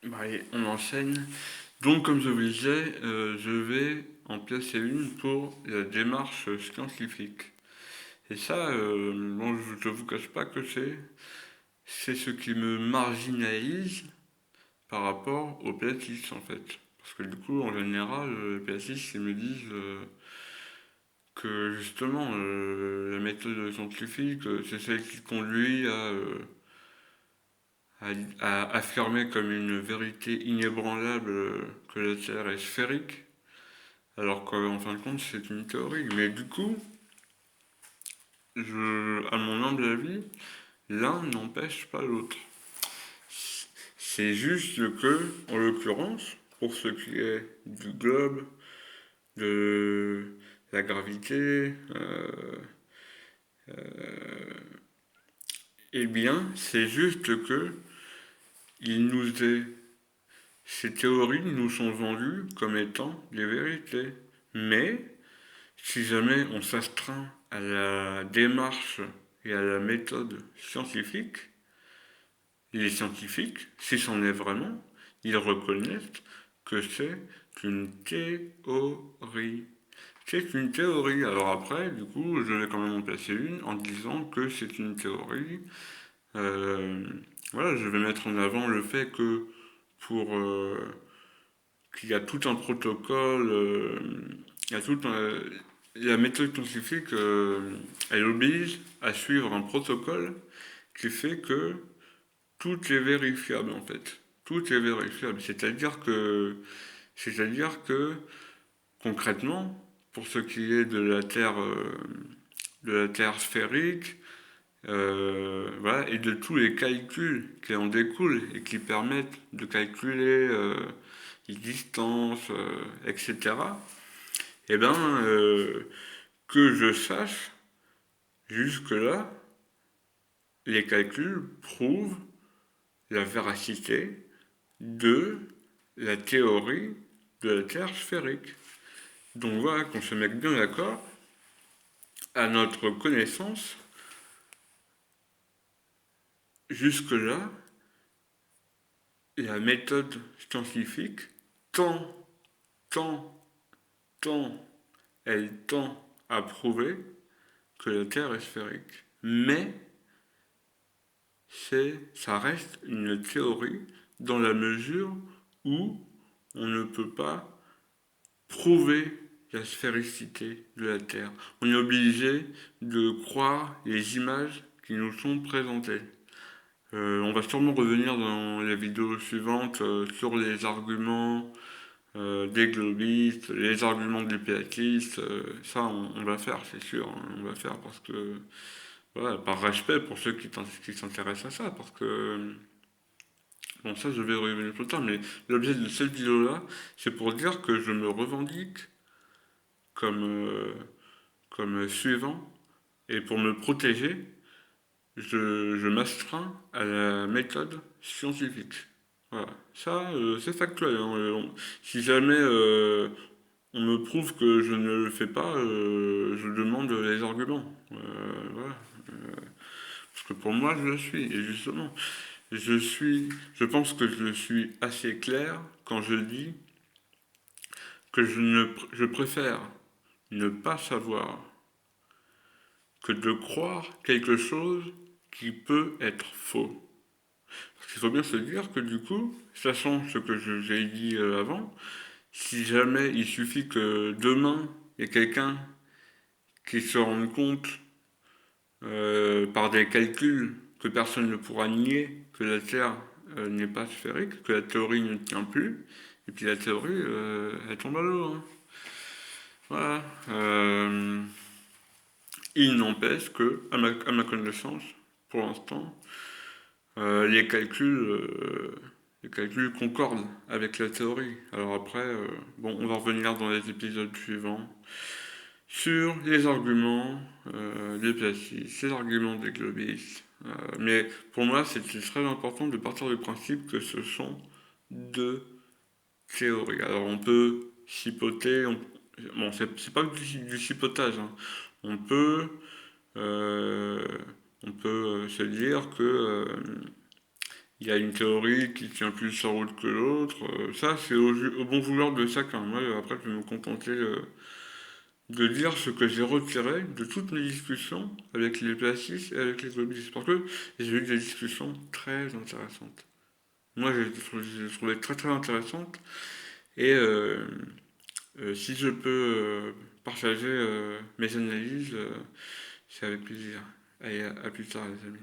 Bah, allez, on enseigne. Donc, comme je vous disais, je vais en placer une pour la démarche scientifique. Et ça, bon, je ne vous cache pas que c'est ce qui me marginalise par rapport aux PATIS, en fait. Parce que du coup, en général, les PATIS, ils me disent que justement, la méthode scientifique, c'est celle qui conduit à affirmer comme une vérité inébranlable que la Terre est sphérique, alors qu'en fin de compte, c'est une théorie. Mais du coup, à mon humble avis, l'un n'empêche pas l'autre. C'est juste que, en l'occurrence, pour ce qui est du globe, de la gravité, eh bien, c'est juste que il nous est, ces théories nous sont vendues comme étant des vérités. Mais si jamais on s'astreint à la démarche et à la méthode scientifique, les scientifiques, si c'en est vraiment, ils reconnaissent que c'est une théorie. C'est une théorie. Alors après, du coup, je vais quand même en placer une en disant que c'est une théorie. Euh, voilà, je vais mettre en avant le fait que pour qu'il y a tout un protocole, il y a tout un, la méthode scientifique, elle oblige à suivre un protocole qui fait que tout est vérifiable en fait. Tout est vérifiable. C'est-à-dire que concrètement, pour ce qui est de la Terre sphérique, voilà, et de tous les calculs qui en découlent et qui permettent de calculer les distances, etc. Eh ben, que je sache, jusque-là, les calculs prouvent la véracité de la théorie de la Terre sphérique. Donc voilà, qu'on se mette bien d'accord, à notre connaissance, jusque-là, la méthode scientifique tend, tend, tend, elle tend à prouver que la Terre est sphérique. Mais ça reste une théorie dans la mesure où on ne peut pas prouver la sphéricité de la Terre. On est obligé de croire les images qui nous sont présentées. On va sûrement revenir dans la vidéo suivante sur les arguments des globistes, les arguments des péatistes. Ça, on va faire, c'est sûr. Hein, on va faire parce que, voilà, par respect pour ceux qui s'intéressent à ça. Parce que, bon, ça, je vais y revenir plus tard. Mais l'objet de cette vidéo-là, c'est pour dire que je me revendique comme, comme suivant. Et pour me protéger, je m'astreins à la méthode scientifique. Voilà. Ça, c'est factuel. Hein. Si jamais on me prouve que je ne le fais pas, je demande les arguments. Voilà. Parce que pour moi, je le suis. Et justement, je pense que je suis assez clair quand je dis que je préfère ne pas savoir que de croire quelque chose qui peut être faux. Parce qu'il faut bien se dire que du coup, sachant ce que j'ai dit avant, si jamais il suffit que demain, il y ait quelqu'un qui se rende compte par des calculs que personne ne pourra nier que la Terre n'est pas sphérique, que la théorie ne tient plus, et puis la théorie, elle tombe à l'eau. Hein. Voilà. Il n'empêche que, à ma connaissance, pour l'instant, les calculs concordent avec la théorie. Alors après, bon, on va revenir dans les épisodes suivants sur les arguments des placistes, les arguments des globistes. Mais pour moi, c'est très important de partir du principe que ce sont deux théories. Alors on peut chipoter, bon, c'est pas du chipotage, hein. On peut, euh, on peut se dire que il y a une théorie qui tient plus en route que l'autre. Ça, c'est au bon vouloir de chacun. Moi, après, je vais me contenter de dire ce que j'ai retiré de toutes mes discussions avec les placistes et avec les globalistes. Parce que j'ai eu des discussions très intéressantes. Moi, j'ai trouvé très très intéressantes. Et si je peux partager mes analyses, c'est avec plaisir. Allez, à plus tard, les amis.